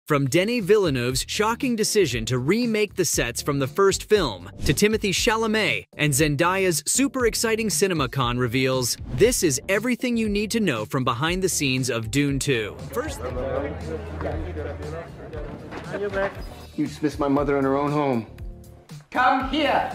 From Denis Villeneuve's shocking decision to remake the sets from the first film, to Timothée Chalamet and Zendaya's super exciting CinemaCon reveals, this is everything you need to know from behind the scenes of Dune 2. First, you dismissed my mother in her own home. Come here!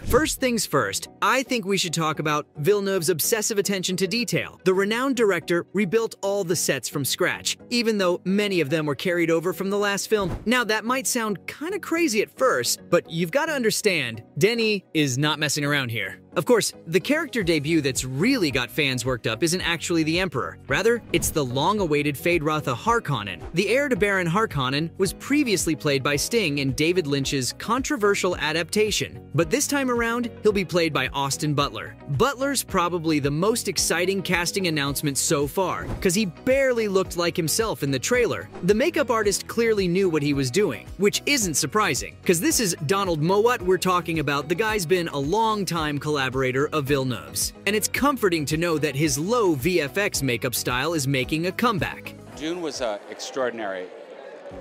First things first, I think we should talk about Villeneuve's obsessive attention to detail. The renowned director rebuilt all the sets from scratch, even though many of them were carried over from the last film. Now, that might sound kind of crazy at first, but you've got to understand, Denis is not messing around here. Of course, the character debut that's really got fans worked up isn't actually the Emperor. Rather, it's the long-awaited Feyd-Rautha Harkonnen. The heir to Baron Harkonnen was previously played by Sting in David Lynch's controversial adaptation, but this time around, he'll be played by Austin Butler. Butler's probably the most exciting casting announcement so far, because he barely looked like himself in the trailer. The makeup artist clearly knew what he was doing, which isn't surprising, because this is Donald Mowat we're talking about. The guy's been a long-time collaborator of Villeneuve's, and it's comforting to know that his low VFX makeup style is making a comeback. Dune was an extraordinary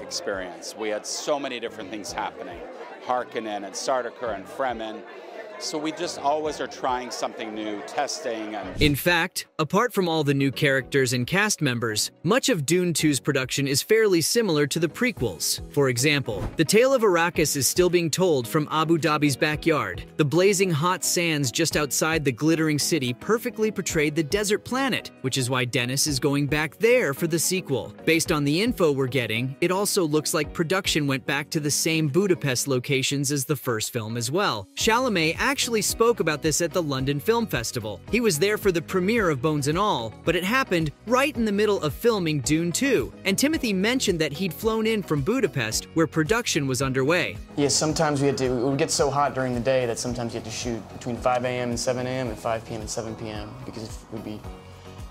experience. We had so many different things happening. Harkonnen and Sardaukar and Fremen. So we just always are trying something new, testing. In fact, apart from all the new characters and cast members, much of Dune 2's production is fairly similar to the prequels. For example, the tale of Arrakis is still being told from Abu Dhabi's backyard. The blazing hot sands just outside the glittering city perfectly portrayed the desert planet, which is why Denis is going back there for the sequel. Based on the info we're getting, it also looks like production went back to the same Budapest locations as the first film as well. Chalamet actually spoke about this at the London Film Festival. He was there for the premiere of Bones and All, but it happened right in the middle of filming Dune 2, and Timothy mentioned that he'd flown in from Budapest where production was underway. Yeah, sometimes it would get so hot during the day that sometimes you had to shoot between 5 a.m. and 7 a.m. and 5 p.m. and 7 p.m. because it would be,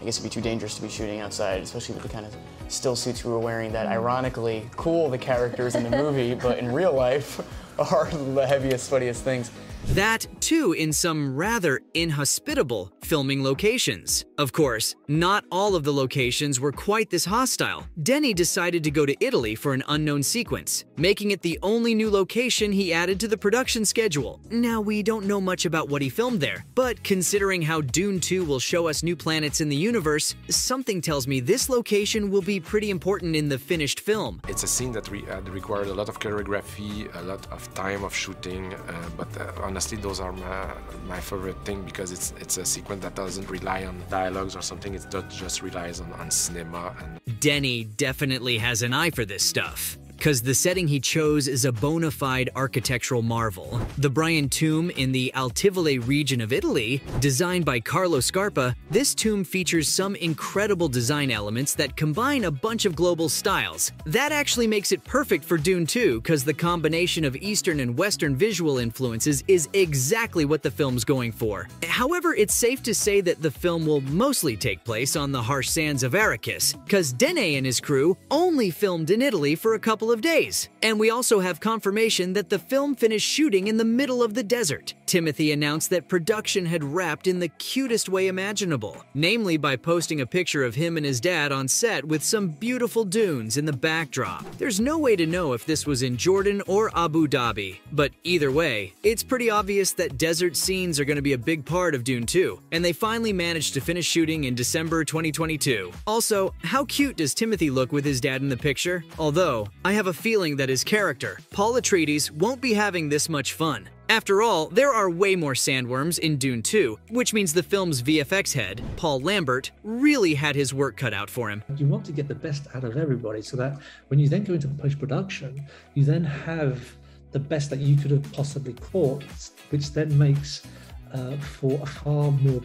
I guess it'd be too dangerous to be shooting outside, especially with the kind of still suits we were wearing that ironically cool the characters in the movie, but in real life are the heaviest, sweatiest things. That, too, in some rather inhospitable filming locations. Of course, not all of the locations were quite this hostile. Denis decided to go to Italy for an unknown sequence, making it the only new location he added to the production schedule. Now, we don't know much about what he filmed there, but considering how Dune 2 will show us new planets in the universe, something tells me this location will be pretty important in the finished film. It's a scene that required a lot of choreography, a lot of time of shooting, but honestly, those are my favorite thing because it's a sequence that doesn't rely on dialogues or something. It just relies on cinema. And Denis definitely has an eye for this stuff, because the setting he chose is a bona fide architectural marvel. The Brian Tomb in the Altivole region of Italy, designed by Carlo Scarpa, this tomb features some incredible design elements that combine a bunch of global styles. That actually makes it perfect for Dune 2, because the combination of Eastern and Western visual influences is exactly what the film's going for. However, it's safe to say that the film will mostly take place on the harsh sands of Arrakis, because Denis and his crew only filmed in Italy for a couple of days. And we also have confirmation that the film finished shooting in the middle of the desert. Timothy announced that production had wrapped in the cutest way imaginable, namely by posting a picture of him and his dad on set with some beautiful dunes in the backdrop. There's no way to know if this was in Jordan or Abu Dhabi, but either way, it's pretty obvious that desert scenes are going to be a big part of Dune 2, and they finally managed to finish shooting in December 2022. Also, how cute does Timothy look with his dad in the picture? Although, I have a feeling that his character, Paul Atreides, won't be having this much fun. After all, there are way more sandworms in Dune 2, which means the film's VFX head, Paul Lambert, really had his work cut out for him. You want to get the best out of everybody so that when you then go into post-production, you then have the best that you could have possibly caught, which then makes for a far more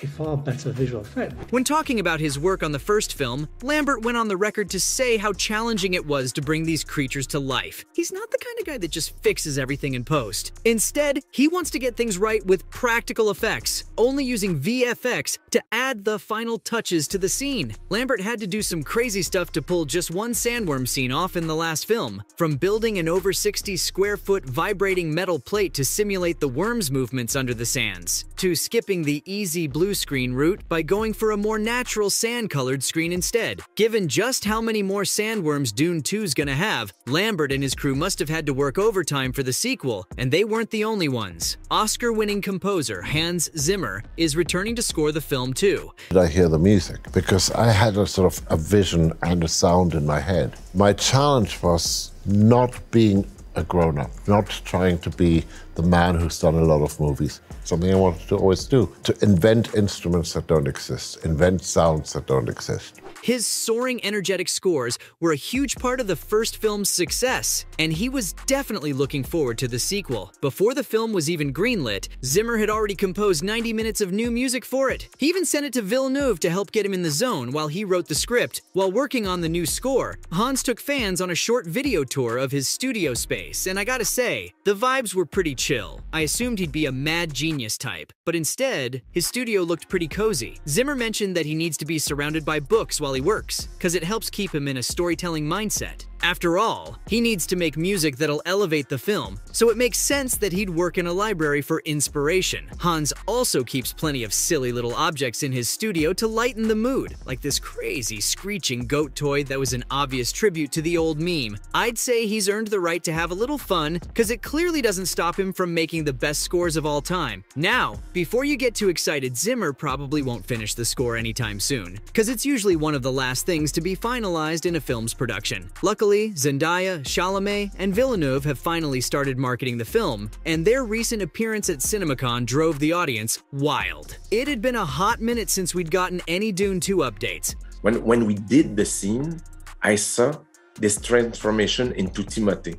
a far better visual effect. When talking about his work on the first film, Lambert went on the record to say how challenging it was to bring these creatures to life. He's not the kind of guy that just fixes everything in post. Instead, he wants to get things right with practical effects, only using VFX to add the final touches to the scene. Lambert had to do some crazy stuff to pull just one sandworm scene off in the last film, from building an over 60 square foot vibrating metal plate to simulate the worm's movements under the sands, to skipping the easy blue screen route by going for a more natural sand-colored screen instead. Given just how many more sandworms Dune 2's gonna have, Lambert and his crew must have had to work overtime for the sequel, and they weren't the only ones. Oscar-winning composer Hans Zimmer is returning to score the film too. I hear the music because I had a sort of a vision and a sound in my head. My challenge was not being a grown-up, not trying to be the man who's done a lot of movies. Something I wanted to always do, to invent instruments that don't exist, invent sounds that don't exist. His soaring, energetic scores were a huge part of the first film's success, and he was definitely looking forward to the sequel. Before the film was even greenlit, Zimmer had already composed 90 minutes of new music for it. He even sent it to Villeneuve to help get him in the zone while he wrote the script. While working on the new score, Hans took fans on a short video tour of his studio space, and I gotta say, the vibes were pretty chill. I assumed he'd be a mad genius type, but instead, his studio looked pretty cozy. Zimmer mentioned that he needs to be surrounded by books while he works, because it helps keep him in a storytelling mindset. After all, he needs to make music that'll elevate the film, so it makes sense that he'd work in a library for inspiration. Hans also keeps plenty of silly little objects in his studio to lighten the mood, like this crazy screeching goat toy that was an obvious tribute to the old meme. I'd say he's earned the right to have a little fun, because it clearly doesn't stop him from making the best scores of all time. Now, before you get too excited, Zimmer probably won't finish the score anytime soon, because it's usually one of the last things to be finalized in a film's production. Luckily, Zendaya, Chalamet, and Villeneuve have finally started marketing the film, and their recent appearance at CinemaCon drove the audience wild. It had been a hot minute since we'd gotten any Dune 2 updates. When we did the scene, I saw this transformation into Timothy.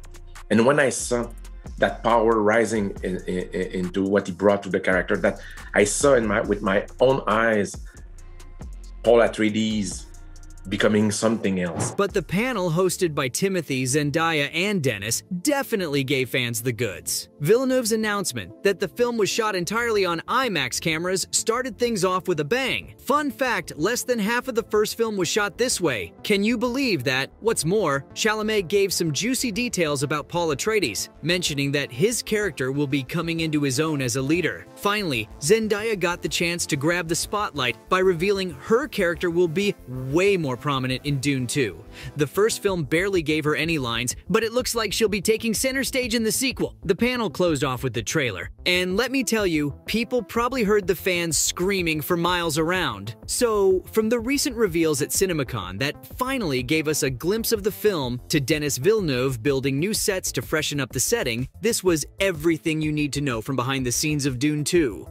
And when I saw that power rising into what he brought to the character, that I saw with my own eyes, Paul Atreides becoming something else. But the panel hosted by Timothy, Zendaya, and Dennis definitely gave fans the goods. Villeneuve's announcement that the film was shot entirely on IMAX cameras started things off with a bang. Fun fact, less than half of the first film was shot this way. Can you believe that? What's more, Chalamet gave some juicy details about Paul Atreides, mentioning that his character will be coming into his own as a leader. Finally, Zendaya got the chance to grab the spotlight by revealing her character will be way more prominent in Dune 2. The first film barely gave her any lines, but it looks like she'll be taking center stage in the sequel. The panel closed off with the trailer, and let me tell you, people probably heard the fans screaming for miles around. So, from the recent reveals at CinemaCon that finally gave us a glimpse of the film, to Denis Villeneuve building new sets to freshen up the setting, this was everything you need to know from behind the scenes of Dune 2.